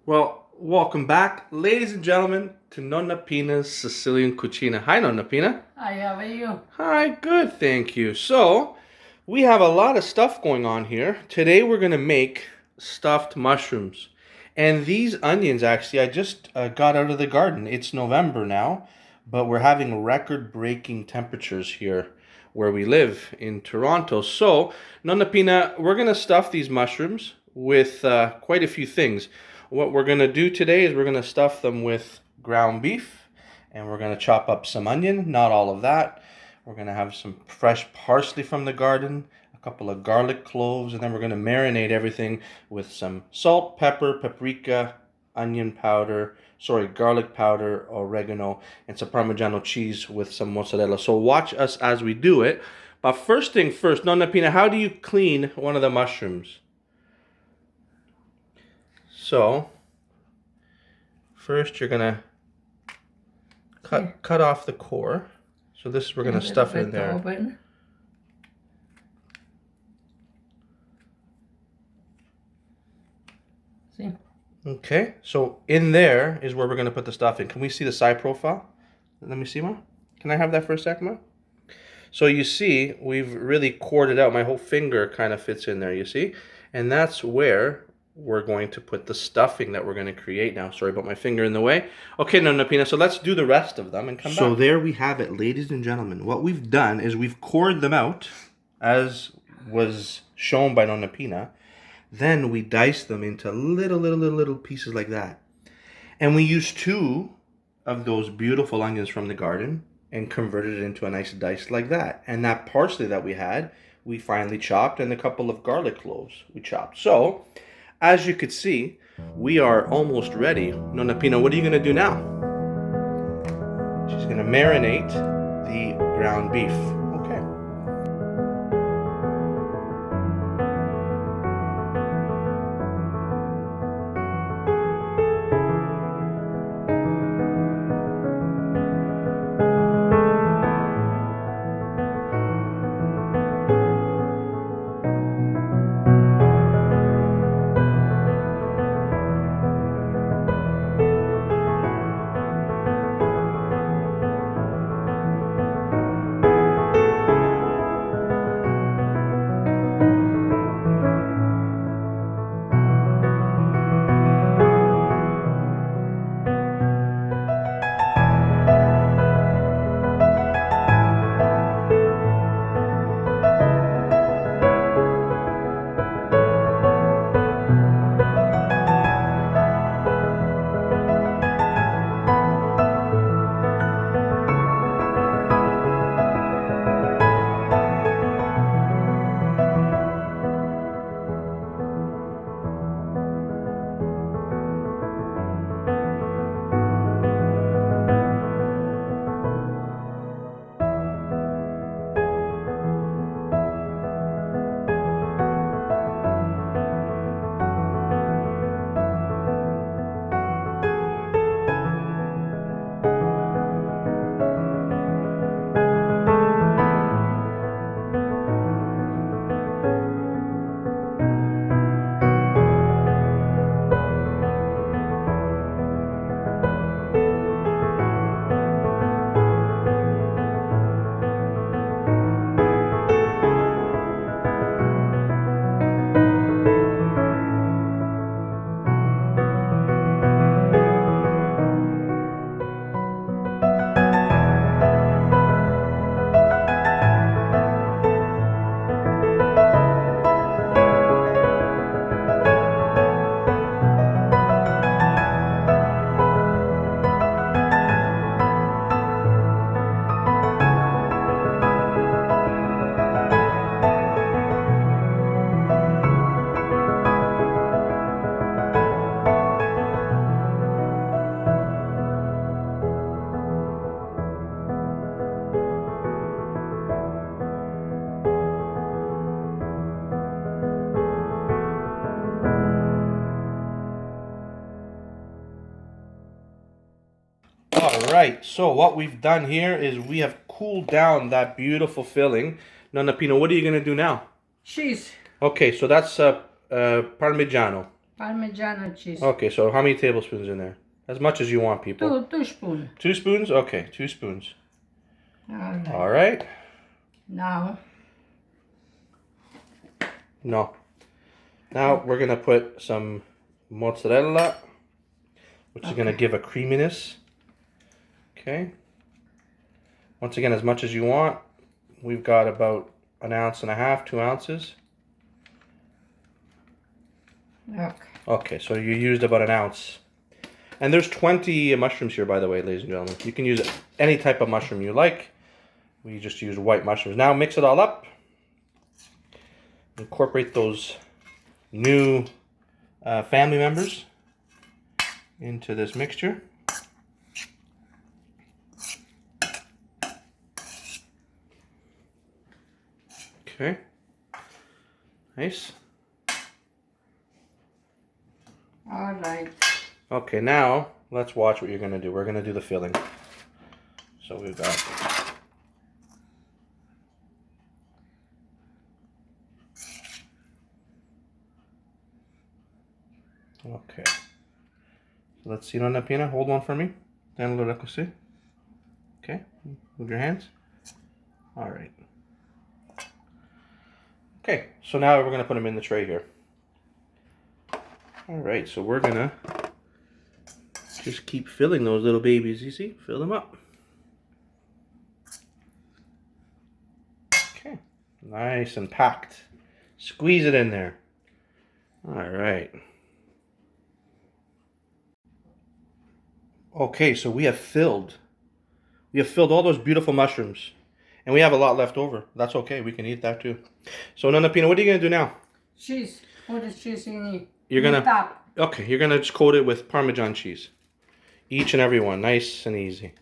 Well, welcome back, ladies and gentlemen, to Nonna Pina's Sicilian Cucina. Hi, Nonna Pina. Hi, how are you? Hi, good, thank you. So, we have a lot of stuff going on here. Today we're going to make stuffed mushrooms. And these onions, actually, I just got out of the garden. It's November now, but we're having record-breaking temperatures here where we live in Toronto. So, Nonna Pina, we're going to stuff these mushrooms with quite a few things. What we're going to do today is we're going to stuff them with ground beef, and we're going to chop up some onion, not all of that. We're going to have some fresh parsley from the garden, a couple of garlic cloves, and then we're going to marinate everything with some salt, pepper, paprika, onion powder, garlic powder, oregano, and some Parmigiano cheese with some mozzarella. So watch us as we do it. But first thing first, Nonna Pina, how do you clean one of the mushrooms? So, first you're gonna cut off the core. So this we're gonna stuff it in there. Open. See? Okay, so in there is where we're gonna put the stuffing. Can we see the side profile? Let me see, Ma. Can I have that for a sec, Ma? So you see, we've really cored it out. My whole finger kind of fits in there, you see? And that's where we're going to put the stuffing that we're going to create now. Sorry about my finger in the way. Okay, Nonna Pina, so let's do the rest of them and come back. So there we have it, ladies and gentlemen. What we've done is we've cored them out, as was shown by Nonna Pina. Then we dice them into little pieces like that. And we used 2 of those beautiful onions from the garden and converted it into a nice dice like that. And that parsley that we had, we finally chopped, and a couple of garlic cloves we chopped. So, as you could see, we are almost ready. Nonna Pina, what are you going to do now? She's going to marinate the ground beef. Okay. Alright, so what we've done here is we have cooled down that beautiful filling. Nonna Pina, what are you going to do now? Cheese. Okay, so that's Parmigiano. Parmigiano cheese. Okay, so how many tablespoons in there? As much as you want, people. Two spoons. 2 spoons? Okay, 2 spoons. Alright. All right. Now. No. Now we're going to put some mozzarella, which is going to give a creaminess. Okay. Once again, as much as you want. We've got about 1.5 ounces, 2 ounces. Okay. Okay, so you used about 1 ounce. And there's 20 mushrooms here, by the way, ladies and gentlemen. You can use any type of mushroom you like. We just use white mushrooms. Now mix it all up. Incorporate those new family members into this mixture. Okay. Nice. All right. Okay, now let's watch what you're going to do. We're going to do the filling. So we've got... Okay. So let's see, Nonna Pina. Hold one for me. Then lo così. Okay. Move your hands. All right. Okay. So now we're going to put them in the tray here. All right. So we're going to just keep filling those little babies. You see? Fill them up. Okay. Nice and packed. Squeeze it in there. All right. Okay, so we have filled all those beautiful mushrooms. And we have a lot left over. That's okay. We can eat that too. So, Nonna Pina, what are you going to do now? Cheese. Put the cheese in it. You're going to... Okay, you're going to just coat it with Parmesan cheese. Each and every one. Nice and easy.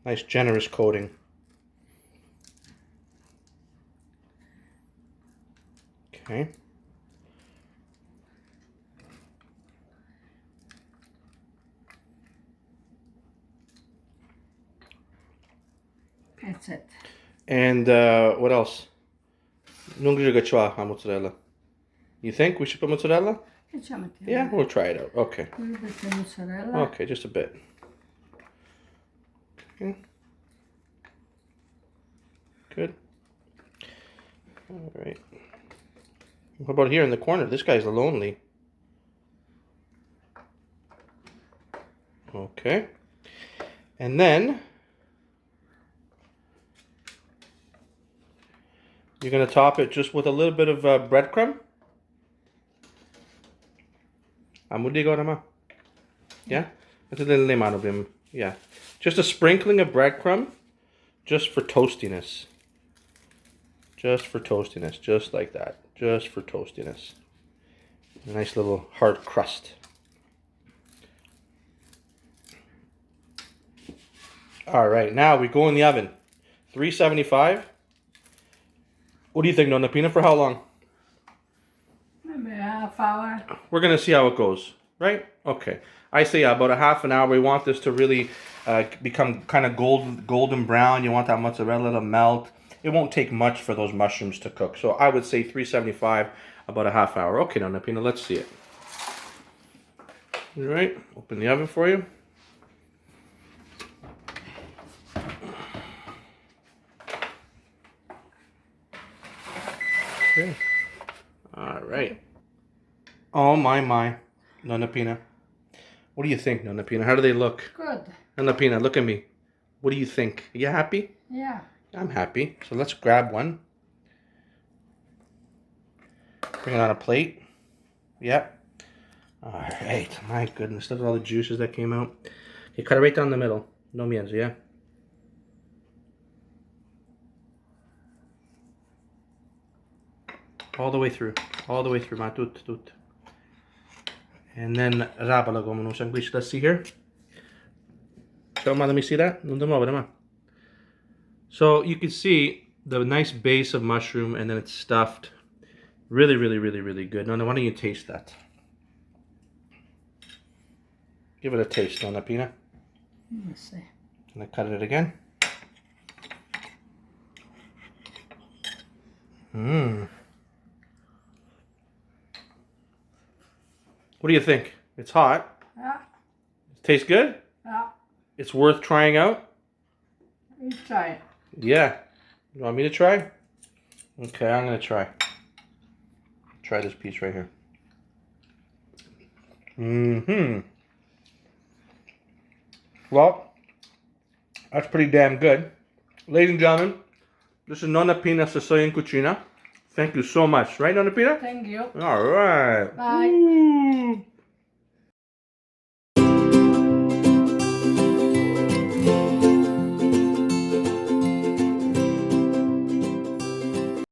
Nice, generous coating. Okay. That's it. And what else? Non c'è mozzarella. You think we should put mozzarella? Yeah, we'll try it out. Okay. A little bit of mozzarella. Okay, just a bit. Okay. Good. All right. What about here in the corner? This guy's lonely. Okay. And then you're going to top it just with a little bit of breadcrumb. Yeah? Yeah. Just a sprinkling of breadcrumb just for toastiness. Just for toastiness. Just like that. Just for toastiness. A nice little hard crust. Alright, now we go in the oven. 375. What do you think, Nonna Pina? For how long? Maybe a half hour. We're going to see how it goes, right? Okay. I say about a half an hour. We want this to really become kind of golden brown. You want that mozzarella to melt. It won't take much for those mushrooms to cook. So I would say 375, about a half hour. Okay, Nonna Pina, let's see it. All right, open the oven for you. Okay. All right. Oh my, Nonna Pina. What do you think, Nonna Pina? How do they look? Good. Nonna Pina, look at me. What do you think? Are you happy? Yeah. I'm happy. So let's grab one. Bring it on a plate. Yep. All right. My goodness. Look at all the juices that came out. Okay, cut it right down the middle. No mienzo, yeah? All the way through. All the way through, ma. Tut. And then rabala come un sandwich. Let's see here. Show ma, let me see that. Non ti muovere, ma. So you can see the nice base of mushroom and then it's stuffed. Really, really, really, really good. Nonna, why don't you taste that? Give it a taste, Nonna Pina. Let's see. And I cut it again. What do you think? It's hot. Yeah. Tastes good? Yeah. It's worth trying out? You try it. Yeah. You want me to try? Okay, I'm going to try. Try this piece right here. Mm-hmm. Well, that's pretty damn good. Ladies and gentlemen, this is Nonna Pina Sicilian Cucina. Thank you so much. Right, Nonna Pina? Thank you. All right. Bye. Ooh.